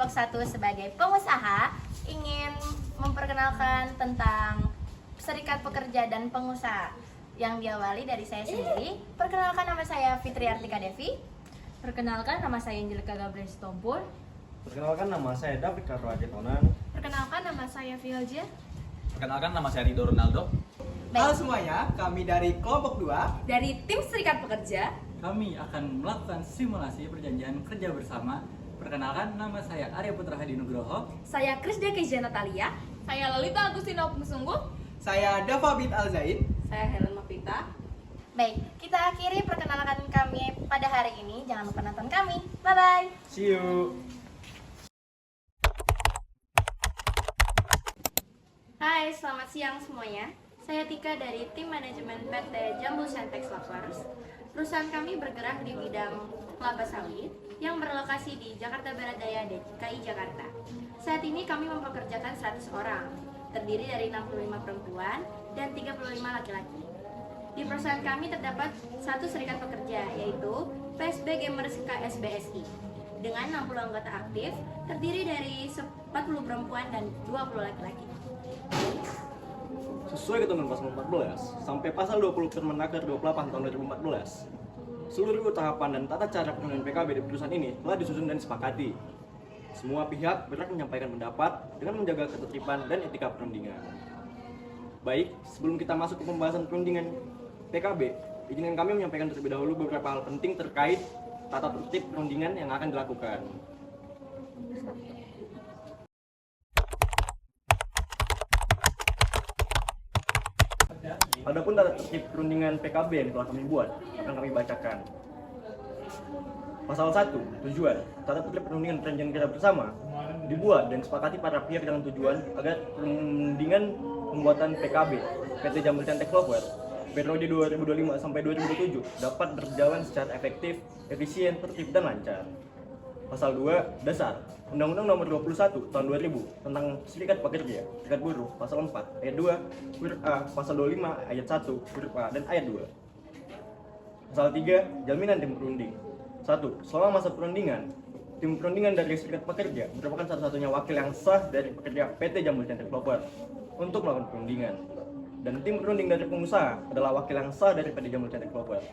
kelompok 1 sebagai pengusaha ingin memperkenalkan tentang serikat pekerja dan pengusaha yang diawali dari saya sendiri. Perkenalkan, nama saya Fitri Artika Devi. Perkenalkan, nama saya Angelika Gabriel Sitompul. Perkenalkan, nama saya David Karlo Aditonan. Perkenalkan, nama saya Vilja. Perkenalkan, nama saya Rido Ronaldo. Halo semuanya, kami dari kelompok 2 Dari tim Serikat Pekerja. Kami akan melakukan simulasi perjanjian kerja bersama. Perkenalkan, nama saya Arya Putra Hadi Nugroho. Saya Krisda Kezia Natalia. Saya Lolita Agustina Pungsungguh. Saya Dava Bint Al Zaid. Saya Helen Mapita. Baik, kita akhiri perkenalan kami pada hari ini. Jangan lupa nonton kami. Bye-bye. See you. Hai, selamat siang semuanya. Saya Tika dari tim manajemen PT Jambul Sentex Lovers. Perusahaan kami bergerak di bidang kelapa sawit yang berlokasi di Jakarta Barat Daya, DKI Jakarta. Saat ini kami mempekerjakan 100 orang, terdiri dari 65 perempuan dan 35 laki-laki. Di perusahaan kami terdapat satu serikat pekerja, yaitu PSB Gamers KSBSI, dengan 60 anggota aktif, terdiri dari 40 perempuan dan 20 laki-laki. Sesuai ketentuan pasal 14 sampai pasal 20 Permenaker 28 tahun 2014, seluruh tahapan dan tata cara penyelenggaraan PKB di perusahaan ini telah disusun dan disepakati. Semua pihak berhak menyampaikan pendapat dengan menjaga ketertiban dan etika perundingan. Baik, sebelum kita masuk ke pembahasan perundingan PKB, izinkan kami menyampaikan terlebih dahulu beberapa hal penting terkait tata tertib perundingan yang akan dilakukan. Adapun tata tertib perundingan PKB yang telah kami buat akan kami bacakan. Pasal 1, tujuan. Tata tertib perundingan perjanjian kerja bersama dibuat dan disepakati para pihak dengan tujuan agar perundingan pembuatan PKB PT Jambul Sentex Lovers periode 2025 sampai 2027 dapat berjalan secara efektif, efisien, tertib, dan lancar. Pasal 2, dasar. Undang-Undang Nomor 21 Tahun 2000 tentang Serikat Pekerja, Serikat Buruh, Pasal 4 Ayat 2, huruf A, Pasal 25 Ayat 1, huruf A, dan Ayat 2. Pasal 3, jaminan tim perunding. 1. Selama masa perundingan, tim perundingan dari Serikat Pekerja merupakan satu-satunya wakil yang sah dari pekerja PT Jambul Sentex Lovers untuk melakukan perundingan. Dan tim perunding dari pengusaha adalah wakil yang sah dari PT Jambul Sentex Lovers.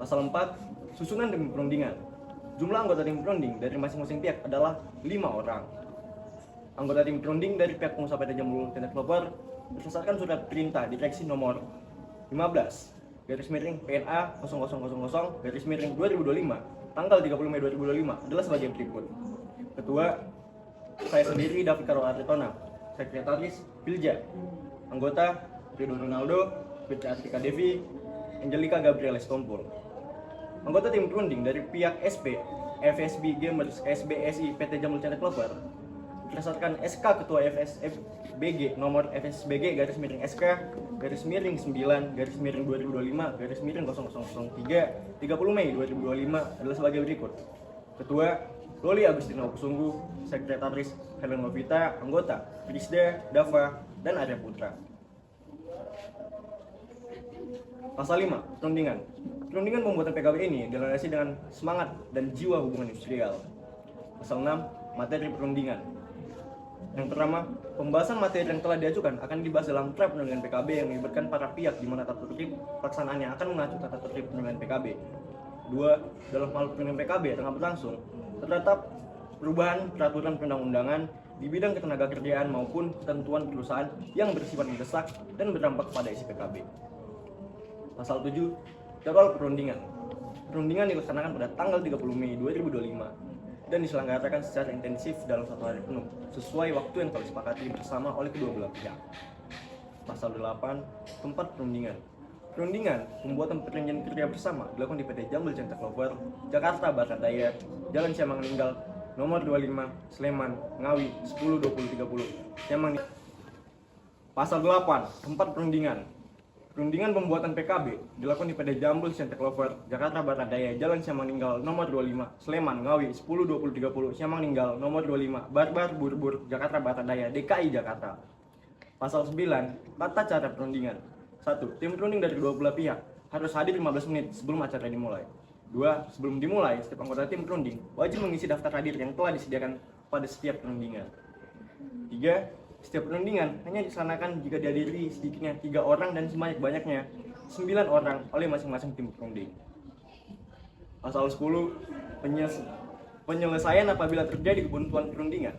Pasal 4, susunan tim perundingan. Jumlah anggota tim perunding dari masing-masing pihak adalah 5 orang. Anggota tim perunding dari pihak pengusaha PT Jambul Sentex Lovers berdasarkan surat perintah direksi nomor 15 garis miring PNA 0000 garis miring 2025 tanggal 30 Mei 2025 adalah sebagai berikut. Ketua, saya sendiri David Karlo Aditonan. Sekretaris, Vilja. Anggota, Rido Ronaldo, Fitri Artika Devi, Angelika Gabriel Sitompul. Anggota tim perunding dari pihak SP, FSB Gamers SBSI PT Jambul Sentex Lovers berdasarkan SK Ketua FSBG nomor FSBG garis miring SK garis miring 9 garis miring 2025 garis miring 0003 30 Mei 2025 adalah sebagai berikut. Ketua, Loli Agustina Pungsungguh. Sekretaris, Helen Mapita. Anggota, Krisda, Dava, dan Arya Putra. Pasal 5, perundingan. Perundingan pembuatan PKB ini dilandasi dengan semangat dan jiwa hubungan industrial. Pasal 6, materi perundingan. Yang pertama, pembahasan materi yang telah diajukan akan dibahas dalam draft perundingan PKB yang melibatkan para pihak di mana tata tertib pelaksanaannya akan mengacu tata tertib perundingan PKB. 2. Dalam hal perundingan PKB yang tengah berlangsung, terdapat perubahan peraturan perundang-undangan di bidang ketenagakerjaan maupun ketentuan perusahaan yang bersifat mendesak dan berdampak pada isi PKB. Pasal 7, jadwal perundingan. Perundingan dilaksanakan pada tanggal 30 Mei 2025 dan diselenggarakan secara intensif dalam 1 hari penuh sesuai waktu yang telah disepakati bersama oleh kedua belah pihak. Pasal 8, tempat perundingan. Perundingan pembuatan perjanjian kerja bersama dilakukan di PT Jambul Sentex Lovers, Jakarta Barat Daya, Jalan Siamang Ninggal, nomor 25, Sleman, Ngawi, 10-20-30, Siamang. Pasal 8, tempat perundingan. Perundingan pembuatan PKB dilakukan di PT Jambul Sentex Lovers, Jakarta Barat Daya, Jalan Siamang Ninggal, nomor 25, Sleman, Ngawi, 10-20-30, Siamang Ninggal, nomor 25, Barbar Burbur, Jakarta Barat Daya, DKI Jakarta. Pasal 9, tata cara perundingan. 1. Tim perunding dari kedua belah pihak harus hadir 15 menit sebelum acara dimulai. 2. Sebelum dimulai, setiap anggota tim perunding wajib mengisi daftar hadir yang telah disediakan pada setiap perundingan. 3. Setiap perundingan hanya dilaksanakan jika dihadiri sedikitnya 3 orang dan sebanyak-banyaknya 9 orang oleh masing-masing tim perunding. Pasal 10. Penyelesaian apabila terjadi kebuntuan perundingan.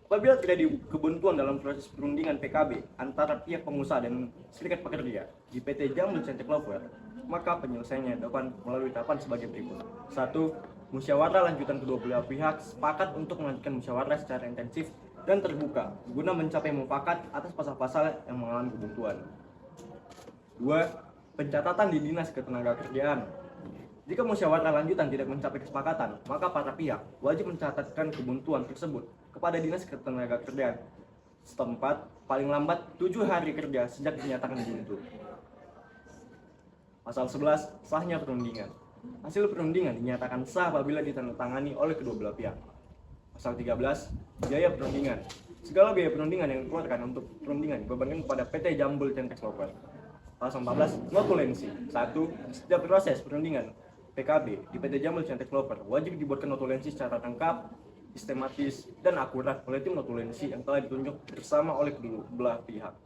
Apabila terjadi kebuntuan dalam proses perundingan PKB antara pihak pengusaha dan serikat pekerja di PT Jambul Centek Lover, maka penyelesaiannya dapat melalui tahapan sebagai berikut. 1. Musyawarah lanjutan kedua belah pihak sepakat untuk melanjutkan musyawarah secara intensif dan terbuka guna mencapai mufakat atas pasal-pasal yang mengalami kebuntuan. 2. Pencatatan di Dinas Ketenagakerjaan. Jika musyawarah lanjutan tidak mencapai kesepakatan, maka para pihak wajib mencatatkan kebuntuan tersebut kepada Dinas Ketenagakerjaan setempat paling lambat 7 hari kerja sejak dinyatakan buntu. Pasal 11. Sahnya perundingan. Hasil perundingan dinyatakan sah apabila ditandatangani oleh kedua belah pihak. Pasal 13. Biaya perundingan. Segala biaya perundingan yang dikeluarkan untuk perundingan dibebankan kepada PT Jambul Centek Lover. Pasal 14. Notulensi. 1. Setiap proses perundingan PKB di PT Jambul Centek Lover wajib dibuatkan notulensi secara lengkap, sistematis, dan akurat oleh tim notulensi yang telah ditunjuk bersama oleh kedua belah pihak.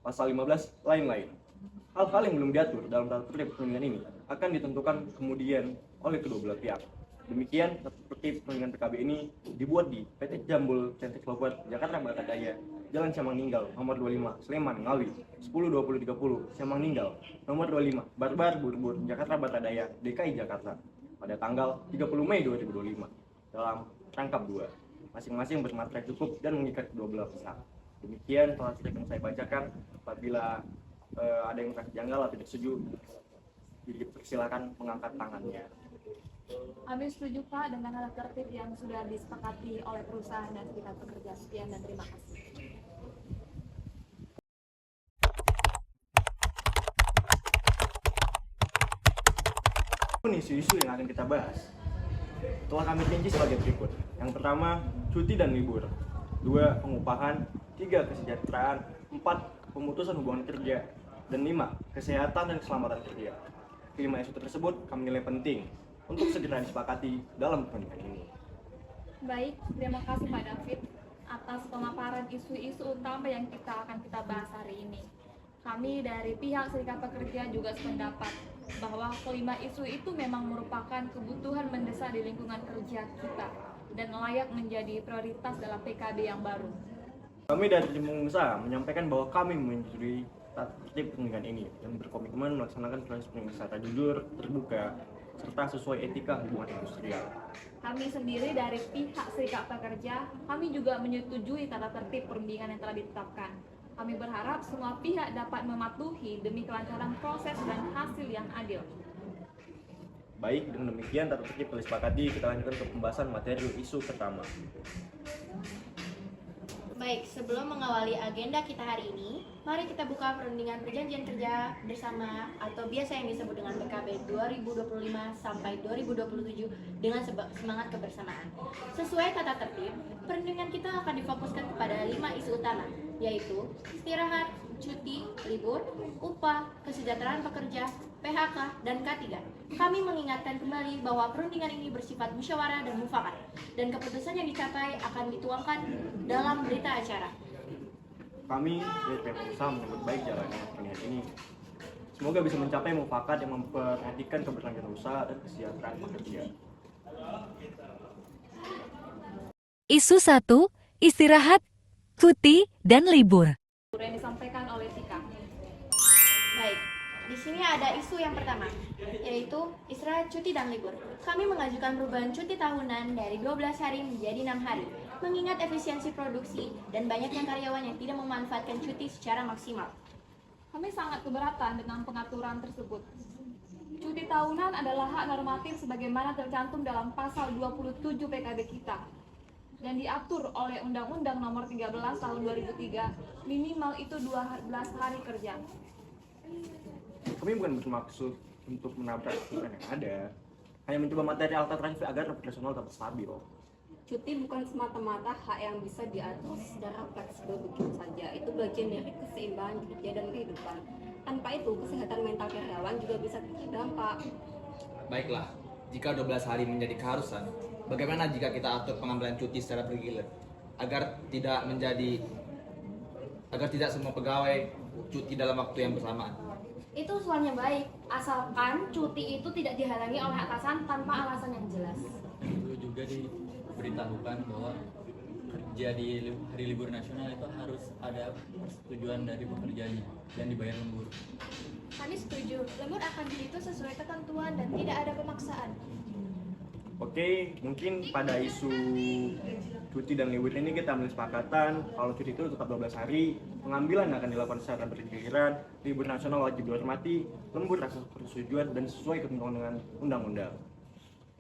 Pasal 15. Lain-lain. Hal-hal yang belum diatur dalam tata tertib perundingan ini akan ditentukan kemudian oleh kedua belah pihak. Demikian tata tertib perundingan PKB ini dibuat di PT Jambul Centek Lover, Jakarta Barat Daya, Jalan Siamang Ninggal, nomor 25, Sleman, Ngawi, 10-20-30, Siamang Ninggal, nomor 25, Barbar, Burbur, Jakarta Barat Daya, DKI Jakarta, pada tanggal 30 Mei 2025, dalam rangkap 2, masing-masing bermaterai cukup dan mengikat kedua belah pihak. Demikian telah yang saya bacakan. Apabila ada yang merasa janggal atau tidak setuju, dipersilakan mengangkat tangannya. Kami setuju Pak dengan tata tertib yang sudah disepakati oleh perusahaan dan serikat pekerja. Sekian dan terima kasih. Isu-isu yang akan kita bahas telah kami rinci sebagai berikut. Yang pertama, cuti dan libur. 2. Pengupahan. 3. Kesejahteraan. 4. Pemutusan hubungan kerja. Dan 5. Kesehatan dan keselamatan kerja. 5 isu tersebut kami nilai penting untuk segera disepakati dalam perundingan ini. Baik, terima kasih Pak David atas pemaparan isu-isu utama yang akan kita bahas hari ini. Kami dari pihak serikat pekerja juga sependapat bahwa kelima isu itu memang merupakan kebutuhan mendesak di lingkungan kerja kita dan layak menjadi prioritas dalam PKB yang baru. Kami dari tim pengusaha menyampaikan bahwa kami menyetujui tata tertib perundingan ini dan berkomitmen melaksanakan proses perundingan secara jujur, terbuka, serta sesuai etika hubungan industrial. Kami sendiri dari pihak serikat pekerja, kami juga menyetujui tata tertib perundingan yang telah ditetapkan. Kami berharap semua pihak dapat mematuhi demi kelancaran proses dan hasil yang adil. Baik, dengan demikian tata tertib telah disepakati. Kita lanjutkan ke pembahasan materi isu pertama. Baik, sebelum mengawali agenda kita hari ini, mari kita buka perundingan perjanjian kerja bersama atau biasa yang disebut dengan PKB 2025 sampai 2027 dengan semangat kebersamaan. Sesuai tata tertib, perundingan kita akan difokuskan kepada 5 isu utama, yaitu istirahat, cuti, libur, upah, kesejahteraan pekerja, PHK, dan K3. Kami mengingatkan kembali bahwa perundingan ini bersifat musyawarah dan mufakat, dan keputusan yang dicapai akan dituangkan dalam berita acara. Kami dari pihak pengusaha menyambut baik jalannya perundingan ini. Semoga bisa mencapai mufakat yang memperhatikan keberlanjutan usaha dan kesejahteraan pekerja. Isu 1, istirahat, cuti, dan libur. Yang disampaikan oleh Tika. Baik, di sini ada isu yang pertama, yaitu istirahat, cuti, dan libur. Kami mengajukan perubahan cuti tahunan dari 12 hari menjadi 6 hari, mengingat efisiensi produksi dan banyaknya karyawan yang tidak memanfaatkan cuti secara maksimal. Kami sangat keberatan dengan pengaturan tersebut. Cuti tahunan adalah hak normatif sebagaimana tercantum dalam pasal 27 PKB kita dan diatur oleh Undang-Undang Nomor 13 Tahun 2003, minimal itu 12 hari kerja. Kami bukan bermaksud untuk menabrak aturan yang ada, hanya mencoba materi alternatif agar operasional tetap stabil. Cuti bukan semata-mata hak yang bisa diatur secara fleksibel begitu saja. Itu bagian dari keseimbangan kerja dan kehidupan. Tanpa itu, kesehatan mental karyawan juga bisa terdampak. Baiklah, jika 12 hari menjadi keharusan, bagaimana jika kita atur pengambilan cuti secara bergilir agar tidak semua pegawai cuti dalam waktu yang bersamaan? Itu usulannya baik, asalkan cuti itu tidak dihalangi oleh atasan tanpa alasan yang jelas. Perlu juga diberitahukan bahwa kerja di hari libur nasional itu harus ada persetujuan dari pekerjanya dan dibayar lembur. Kami setuju, lembur akan dihitung sesuai ketentuan dan tidak ada pemaksaan. Oke, mungkin pada isu cuti dan libur ini kita ambil kesepakatan kalau cuti itu tetap 12 hari, pengambilan akan dilakukan secara bergiliran, libur nasional wajib dihormati, lembur atas persetujuan dan sesuai ketentuan dengan undang-undang.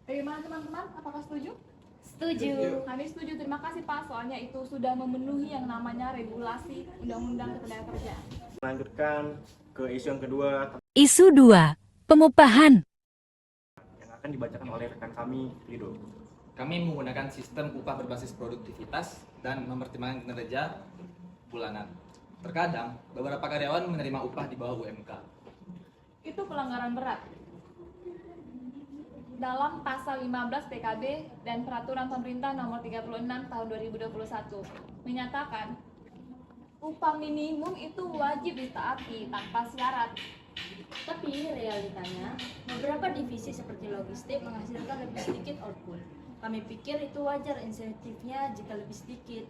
Bagaimana teman-teman? Apakah setuju? Setuju. Kami setuju, terima kasih Pak, soalnya itu sudah memenuhi yang namanya regulasi Undang-Undang Ketenagakerjaan. Melanjutkan ke isu yang kedua Isu 2. Pengupahan. yang akan dibacakan oleh rekan kami, Rido. Kami menggunakan sistem upah berbasis produktivitas dan mempertimbangkan kinerja bulanan. Terkadang, beberapa karyawan menerima upah di bawah UMK. Itu pelanggaran berat. Dalam pasal 15 PKB dan Peraturan Pemerintah Nomor 36 Tahun 2021 menyatakan upah minimum itu wajib ditaati tanpa syarat. Tapi realitanya, beberapa divisi seperti logistik menghasilkan lebih sedikit output. Kami pikir itu wajar insentifnya jika lebih sedikit.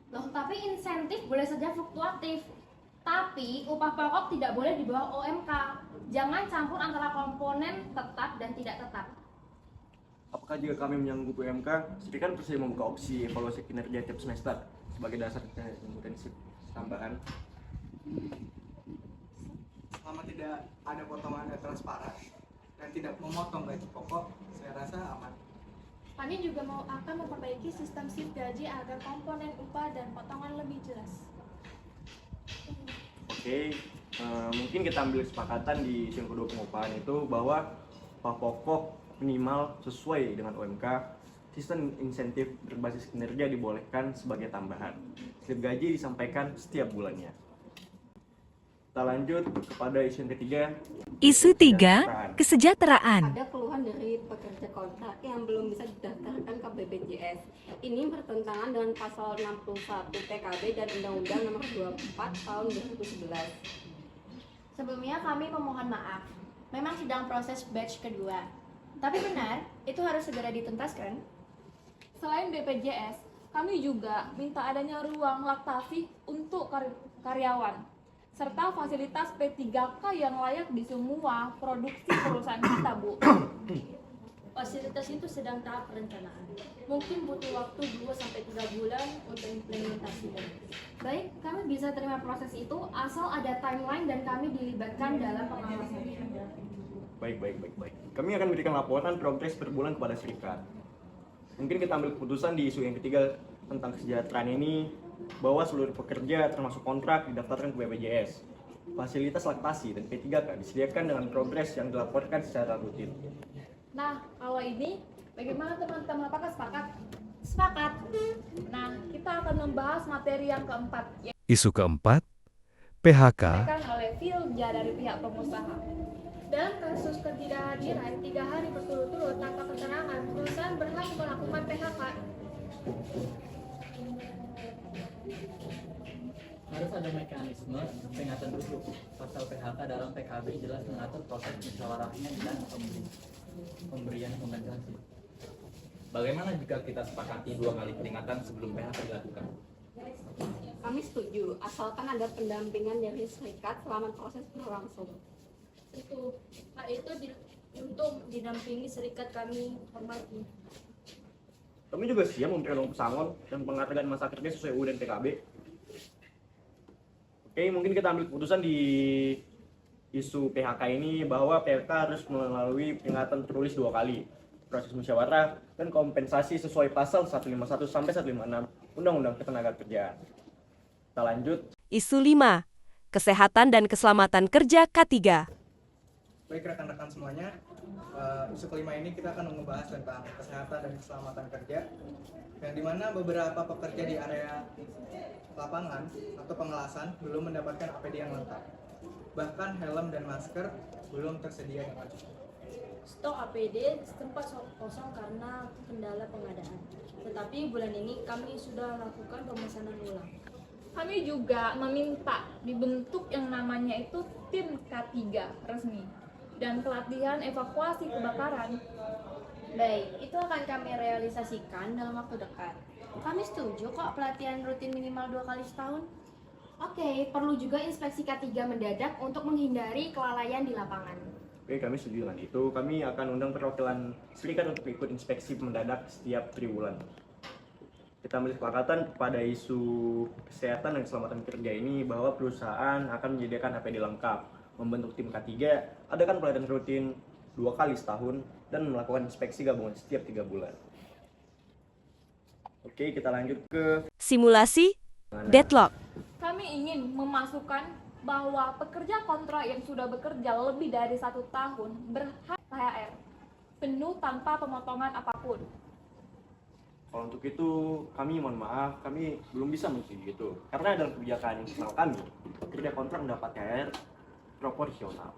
Loh, tapi insentif boleh saja fluktuatif. Tapi upah pokok tidak boleh di bawah OMK. Jangan campur antara komponen tetap dan tidak tetap. Apakah jika kami menyanggup UMK, serikat bersedia membuka opsi evaluasi kinerja tiap semester sebagai dasar intensif tambahan? Selama tidak ada potongan yang transparan dan tidak memotong gaji pokok, saya rasa aman. Kami juga akan memperbaiki sistem shift gaji agar komponen upah dan potongan lebih jelas. Oke, mungkin kita ambil kesepakatan di isu yang kedua pengupahan itu bahwa upah pokok minimal sesuai dengan UMK, sistem insentif berbasis kinerja dibolehkan sebagai tambahan. Slip gaji disampaikan setiap bulannya. Kita lanjut kepada isu yang ketiga. Isu 3. Kesejahteraan. Ada keluhan dari pekerja kontrak yang belum bisa didaftarkan ke BPJS. Ini bertentangan dengan pasal 61 PKB dan Undang-Undang Nomor 24 Tahun 2011. Sebelumnya kami memohon maaf. Memang sedang proses batch kedua. Tapi benar, itu harus segera dituntaskan. Selain BPJS, kami juga minta adanya ruang laktasi untuk karyawan, serta fasilitas P3K yang layak di semua produksi perusahaan kita, Bu. Fasilitas itu sedang tahap perencanaan. Mungkin butuh waktu 2-3 bulan untuk implementasinya. Baik, kami bisa terima proses itu asal ada timeline dan kami dilibatkan dalam pengawasan. Baik. Kami akan berikan laporan progres per bulan kepada serikat. Mungkin kita ambil keputusan di isu yang ketiga tentang kesejahteraan ini, bahwa seluruh pekerja termasuk kontrak didaftarkan ke BPJS. Fasilitas laktasi dan P3K disediakan dengan progres yang dilaporkan secara rutin. Nah, kalau ini bagaimana teman-teman, apakah sepakat? Sepakat. Nah, kita akan membahas materi yang keempat, yaitu Isu keempat, PHK oleh Filja dari pihak pengusaha. Dalam kasus ketidakhadiran 3 hari berturut-turut tanpa keterangan, perusahaan berhak melakukan PHK. Harus ada mekanisme peringatan dulu. Pasal PHK dalam PKB jelas mengatur proses musyawarahnya dan pemberian kompensasi. Bagaimana jika kita sepakati 2 kali peringatan sebelum PHK dilakukan? Kami setuju, asalkan ada pendampingan dari serikat selama proses berlangsung. Untuk didampingi serikat kami hormati. Kami juga siap memberikan uang pesangon dan penghargaan masa kerja sesuai UU dan PKB. Oke, mungkin kita ambil keputusan di isu PHK ini bahwa PHK harus melalui peringatan tertulis 2 kali, proses musyawarah dan kompensasi sesuai pasal 151 sampai 156 Undang-Undang Ketenagakerjaan. Kita lanjut. Isu 5. Kesehatan dan Keselamatan Kerja K3. Baik rekan-rekan semuanya, isu kelima ini kita akan membahas tentang kesehatan dan keselamatan kerja, yang dimana beberapa pekerja di area lapangan atau pengelasan belum mendapatkan APD yang lengkap. bahkan helm dan masker belum tersedia dengan cukup. Stok APD sempat kosong karena kendala pengadaan. Tetapi bulan ini kami sudah lakukan pemesanan ulang. Kami juga meminta dibentuk yang namanya itu tim K3 resmi dan pelatihan evakuasi kebakaran. Baik, itu akan kami realisasikan dalam waktu dekat. Kami setuju kok pelatihan rutin minimal 2 kali setahun. Oke, perlu juga inspeksi K3 mendadak untuk menghindari kelalaian di lapangan. Oke, kami setuju dengan itu. Kami akan undang perwakilan serikat untuk ikut inspeksi mendadak setiap 3 bulan. Kita ambil kesepakatan pada isu kesehatan dan keselamatan kerja ini bahwa perusahaan akan menyediakan APD lengkap, membentuk tim K3, adakan pelatihan rutin 2 kali setahun, dan melakukan inspeksi gabungan setiap 3 bulan. Oke, kita lanjut ke Simulasi deadlock. Kami ingin memasukkan bahwa pekerja kontrak yang sudah bekerja lebih dari 1 tahun berhak THR penuh tanpa pemotongan apapun. Kalau untuk itu, kami mohon maaf, kami belum bisa menyetujui itu. Karena dalam kebijakan internal kami, pekerja kontrak mendapat THR proporsional.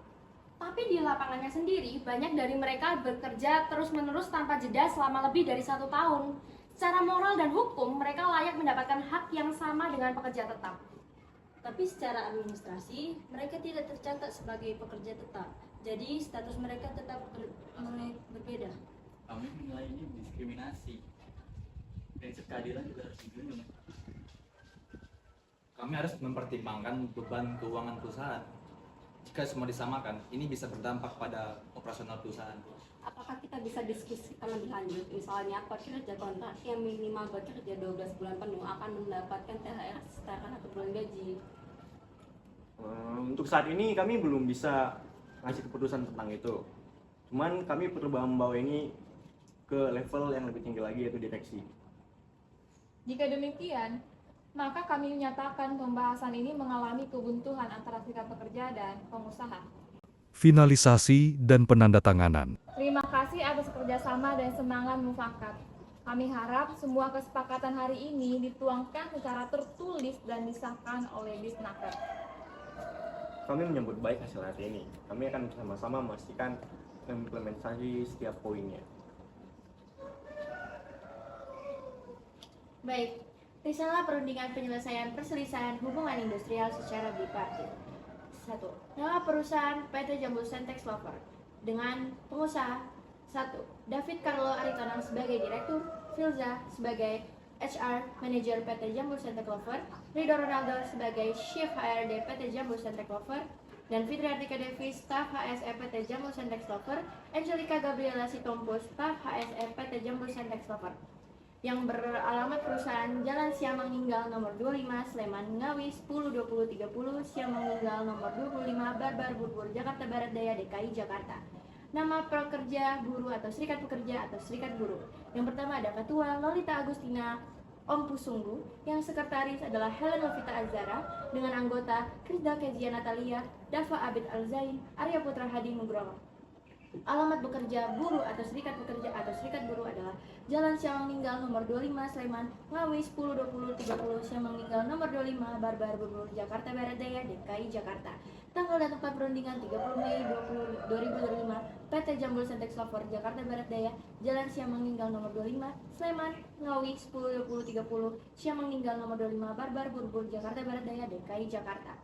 Tapi di lapangannya sendiri, banyak dari mereka bekerja terus-menerus tanpa jeda selama lebih dari 1 tahun. Secara moral dan hukum, mereka layak mendapatkan hak yang sama dengan pekerja tetap. Tapi secara administrasi, mereka tidak tercatat sebagai pekerja tetap. Jadi status mereka tetap berbeda. Kami menilai ini diskriminasi. Prinsip keadilan juga harus dijunjung. Kami harus mempertimbangkan beban keuangan perusahaan. Jika semua disamakan, ini bisa berdampak pada operasional perusahaan. Apakah kita bisa diskusikan lebih lanjut? Misalnya, pekerja kontrak yang minimal bekerja 12 bulan penuh akan mendapatkan THR setara 1 bulan gaji. Untuk saat ini kami belum bisa ngasih keputusan tentang itu. Cuman kami perlu membawa ini ke level yang lebih tinggi lagi, yaitu direksi. Jika demikian, maka kami menyatakan pembahasan ini mengalami kebuntuan antara serikat pekerja dan pengusaha. Finalisasi dan penandatanganan. Terima kasih atas kerjasama dan semangat mufakat. Kami harap semua kesepakatan hari ini dituangkan secara tertulis dan disahkan oleh Disnaker. Kami menyambut baik hasil hari ini. Kami akan bersama-sama memastikan implementasi setiap poinnya. Baik, risalah perundingan penyelesaian perselisihan hubungan industrial secara bipartit. 1. Nama perusahaan PT Jambul Sentex Lover dengan pengusaha 1. David Carlo Aritonang sebagai Direktur, Filza sebagai HR Manager PT Jambul Sentex Lover, Rido Ronaldo sebagai Chief HRD PT Jambul Sentex Lover, dan Fitri Artika Devi, Staf HSE PT Jambul Sentex Lover, Angelica Gabriela Sitompul, Staf HSE PT Jambul Sentex Lover, yang beralamat perusahaan Jalan Siamang Ninggal nomor 25 Sleman Ngawi 10-20-30, Siamang Ninggal nomor 25 Barbar Burbur Jakarta Barat Daya DKI Jakarta. Nama pekerja buruh atau serikat pekerja atau serikat buruh. Yang pertama ada Ketua Lolita Agustina Om Pusunggu, yang sekretaris adalah Helen Novita Azara dengan anggota Krisda Kezia Natalia, Dava Abid Alzain, Arya Putra Hadi Nugroho. Alamat bekerja buruh atau serikat pekerja atau serikat buruh adalah Jalan Siamang Ninggal nomor 25 Sleman Ngawi 10-20-30, Siamang Ninggal nomor 25 Barbar Burbur Jakarta Barat Daya DKI Jakarta. Tanggal dan tempat perundingan 30 Mei 2025, PT Jambul Sentex Lover Jakarta Barat Daya, Jalan Siamang Ninggal nomor 25 Sleman Ngawi 10-20-30, Siamang Ninggal nomor 25 Barbar Burbur Jakarta Barat Daya DKI Jakarta.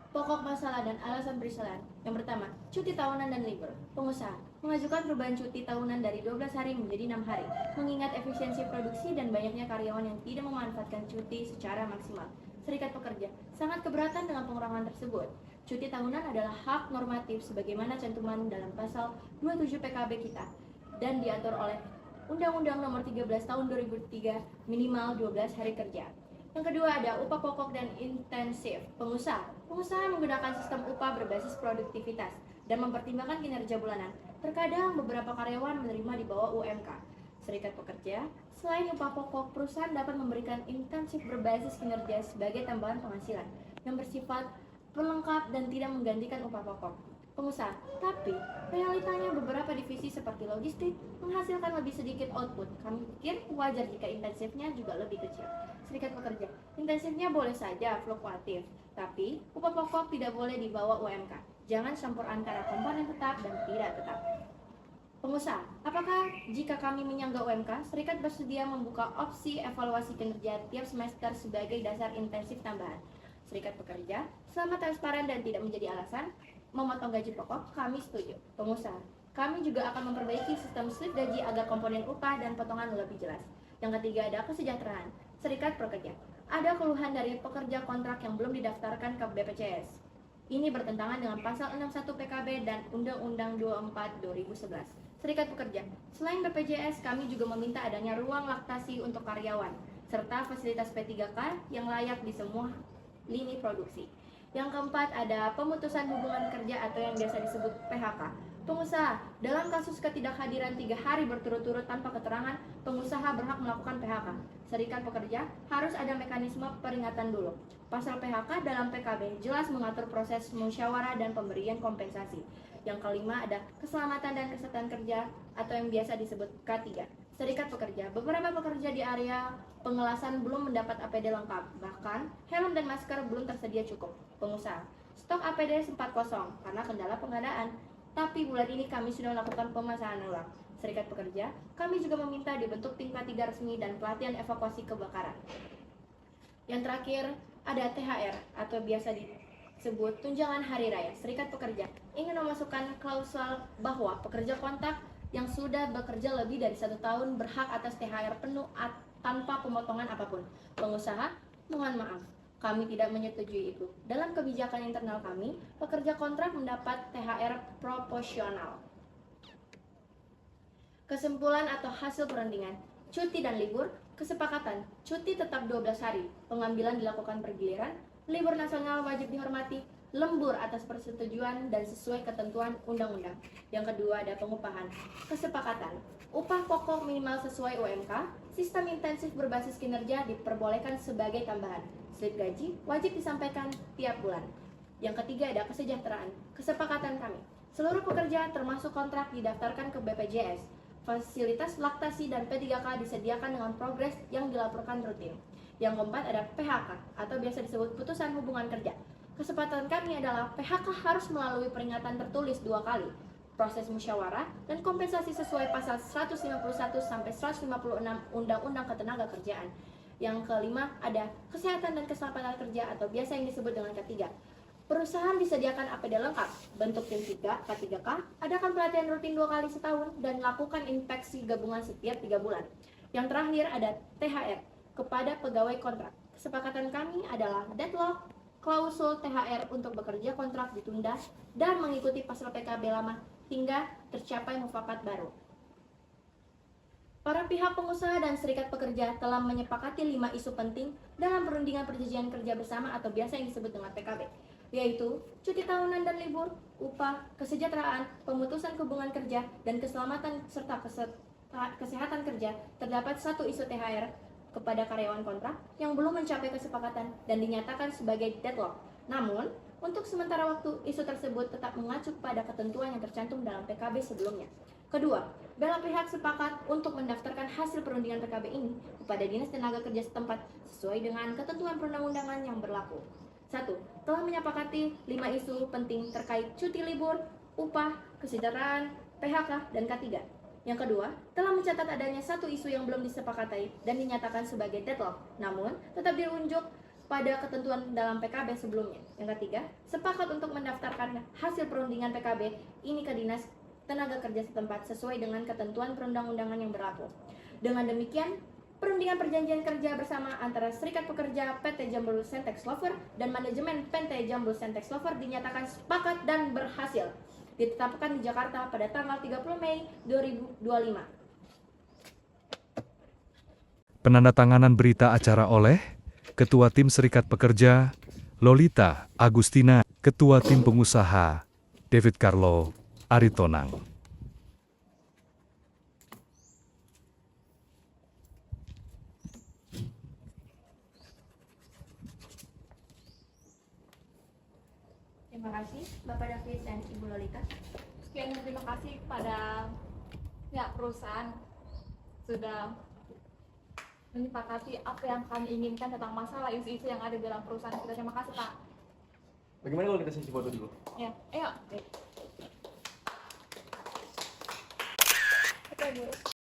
Pokok masalah dan alasan perselisihan. Yang pertama, cuti tahunan dan libur. Pengusaha mengajukan perubahan cuti tahunan dari 12 hari menjadi 6 hari, mengingat efisiensi produksi dan banyaknya karyawan yang tidak memanfaatkan cuti secara maksimal. Serikat pekerja sangat keberatan dengan pengurangan tersebut. Cuti tahunan adalah hak normatif sebagaimana cantuman dalam pasal 27 PKB kita dan diatur oleh Undang-Undang Nomor 13 Tahun 2003 minimal 12 hari kerja. Yang kedua ada upah pokok dan intensif. Pengusaha menggunakan sistem upah berbasis produktivitas dan mempertimbangkan kinerja bulanan. Terkadang beberapa karyawan menerima di bawah UMK. Serikat pekerja, selain upah pokok, perusahaan dapat memberikan intensif berbasis kinerja sebagai tambahan penghasilan yang bersifat pelengkap dan tidak menggantikan upah pokok. pengusaha. Tapi realitanya beberapa divisi seperti logistik menghasilkan lebih sedikit output. Kami pikir wajar jika intensifnya juga lebih kecil. Serikat pekerja, intensifnya boleh saja fluktuatif, tapi upah pokok tidak boleh di bawah UMK. Jangan campur antara komponen tetap dan tidak tetap. Pengusaha, apakah jika kami menyangga UMK, serikat bersedia membuka opsi evaluasi kinerja tiap semester sebagai dasar intensif tambahan? Serikat pekerja, selama transparan dan tidak menjadi alasan memotong gaji pokok, kami setuju. Pengusaha, kami juga akan memperbaiki sistem slip gaji agar komponen upah dan potongan lebih jelas. Yang ketiga ada kesejahteraan. Serikat pekerja, ada keluhan dari pekerja kontrak yang belum didaftarkan ke BPJS. Ini bertentangan dengan pasal 61 PKB dan Undang-Undang 24 2011. Serikat pekerja, selain BPJS, kami juga meminta adanya ruang laktasi untuk karyawan, serta fasilitas P3K yang layak di semua lini produksi. Yang keempat ada pemutusan hubungan kerja atau yang biasa disebut PHK. Pengusaha, dalam kasus ketidakhadiran 3 hari berturut-turut tanpa keterangan, pengusaha berhak melakukan PHK. Serikat pekerja harus ada mekanisme peringatan dulu. Pasal PHK dalam PKB jelas mengatur proses musyawarah dan pemberian kompensasi. Yang kelima ada keselamatan dan kesehatan kerja atau yang biasa disebut K3. Serikat pekerja, beberapa pekerja di area pengelasan belum mendapat APD lengkap, bahkan helm dan masker belum tersedia cukup. Pengusaha, stok APD sempat kosong karena kendala pengadaan, tapi bulan ini kami sudah melakukan pemasangan ulang. Serikat pekerja, kami juga meminta dibentuk tim K3 resmi dan pelatihan evakuasi kebakaran. Yang terakhir ada THR atau biasa disebut tunjangan hari raya. Serikat pekerja ingin memasukkan klausul bahwa pekerja kontrak yang sudah bekerja lebih dari 1 tahun berhak atas THR penuh tanpa pemotongan apapun. Pengusaha, mohon maaf, kami tidak menyetujui itu. Dalam kebijakan internal kami, pekerja kontrak mendapat THR proporsional. Kesimpulan atau hasil perundingan, cuti dan libur, kesepakatan, cuti tetap 12 hari, pengambilan dilakukan bergiliran, libur nasional wajib dihormati, lembur atas persetujuan dan sesuai ketentuan undang-undang. Yang kedua ada pengupahan, kesepakatan, upah pokok minimal sesuai UMK, sistem intensif berbasis kinerja diperbolehkan sebagai tambahan, slip gaji wajib disampaikan tiap bulan. Yang ketiga ada kesejahteraan, kesepakatan kami, seluruh pekerja termasuk kontrak didaftarkan ke BPJS, fasilitas laktasi dan P3K disediakan dengan progres yang dilaporkan rutin. Yang keempat ada PHK atau biasa disebut putusan hubungan kerja. Kesepakatan kami adalah PHK harus melalui peringatan tertulis 2 kali, proses musyawarah, dan kompensasi sesuai pasal 151 sampai 156 Undang-Undang Ketenagakerjaan. Yang kelima ada kesehatan dan keselamatan kerja atau biasa yang disebut dengan K3. Perusahaan disediakan APD lengkap, bentuk tim 3, K3K, adakan pelatihan rutin 2 kali setahun, dan lakukan inspeksi gabungan setiap 3 bulan. Yang terakhir ada THR kepada pegawai kontrak. Kesepakatan kami adalah deadlock, klausul THR untuk bekerja kontrak ditunda, dan mengikuti pasal PKB lama hingga tercapai mufakat baru. Para pihak pengusaha dan serikat pekerja telah menyepakati 5 isu penting dalam perundingan perjanjian kerja bersama atau biasa yang disebut dengan PKB, yaitu cuti tahunan dan libur, upah, kesejahteraan, pemutusan hubungan kerja, dan keselamatan serta kesehatan kerja. Terdapat 1 isu THR kepada karyawan kontrak yang belum mencapai kesepakatan dan dinyatakan sebagai deadlock. Namun, untuk sementara waktu, isu tersebut tetap mengacu pada ketentuan yang tercantum dalam PKB sebelumnya. Kedua, belah pihak sepakat untuk mendaftarkan hasil perundingan PKB ini kepada Dinas Tenaga Kerja setempat sesuai dengan ketentuan perundang-undangan yang berlaku. 1. Telah menyepakati 5 isu penting terkait cuti libur, upah, kesejahteraan, PHK, dan K3. Yang kedua, telah mencatat adanya 1 isu yang belum disepakati dan dinyatakan sebagai deadlock, namun tetap diunjuk pada ketentuan dalam PKB sebelumnya. Yang ketiga, sepakat untuk mendaftarkan hasil perundingan PKB ini ke Dinas Tenaga Kerja setempat sesuai dengan ketentuan perundang-undangan yang berlaku. Dengan demikian, perundingan perjanjian kerja bersama antara Serikat Pekerja PT Jambul Sentex Lover dan manajemen PT Jambul Sentex Lover dinyatakan sepakat dan berhasil. Ditetapkan di Jakarta pada tanggal 30 Mei 2025. Penandatanganan berita acara oleh Ketua Tim Serikat Pekerja, Lolita Agustina, Ketua Tim Pengusaha, David Carlo Aritonang. Terima kasih Bapak David dan Ibu Lolita. Sekian terima kasih pada pihak perusahaan sudah menyepakati apa yang kami inginkan tentang masalah isu-isu yang ada di dalam perusahaan kita. Terima kasih Pak. Bagaimana kalau kita sesi foto dulu? Ya, ayo. Oke, Bu.